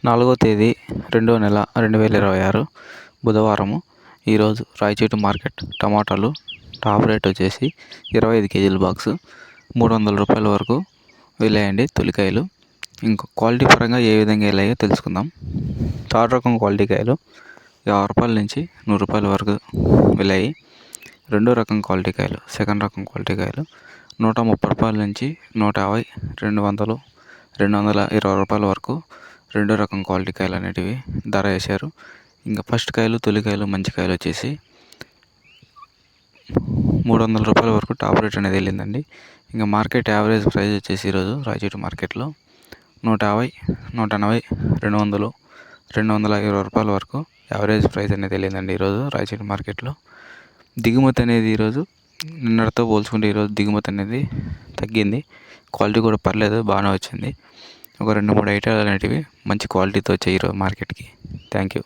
4వ తేదీ 2వ నెల 2026 బుధవారము. ఈరోజు రాయచోటి మార్కెట్ టమాటాలు టాప్ రేట్ వచ్చేసి 25 కేజీల బాక్సు 300 రూపాయల వరకు వెళ్ళాయండి తొలికాయలు. ఇంకా క్వాలిటీ పరంగా ఏ విధంగా వెళ్ళాయో తెలుసుకుందాం. థర్డ్ రకం క్వాలిటీ కాయలు 50 రూపాయల నుంచి 100 రూపాయల వరకు వెళ్ళాయి. రెండో రకం క్వాలిటీ కాయలు, సెకండ్ రకం క్వాలిటీ కాయలు 130 రూపాయల నుంచి 150, 200, 220 రూపాయల వరకు రెండో రకం క్వాలిటీ కాయలు అనేటివి ధర వేశారు. ఇంకా ఫస్ట్ కాయలు, తొలికాయలు, మంచి కాయలు వచ్చేసి 300 రూపాయల వరకు టాప్ రేట్ అనేది వెళ్ళిందండి. ఇంకా మార్కెట్ యావరేజ్ ప్రైస్ వచ్చేసి ఈరోజు రాయచోటి మార్కెట్లో 150, 180, 200, 220 రూపాయల వరకు యావరేజ్ ప్రైస్ అనేది వెళ్ళిందండి ఈరోజు రాయచోటి మార్కెట్లో. దిగుమతి అనేది ఈరోజు నిన్నటితో పోల్చుకుంటే ఈరోజు దిగుమతి అనేది తగ్గింది. క్వాలిటీ కూడా పర్లేదు, బాగానే వచ్చింది. ఒక 2-3 ఐటాలు అనేటివి మంచి క్వాలిటీతో వచ్చాయి ఈరోజు మార్కెట్కి. Thank you.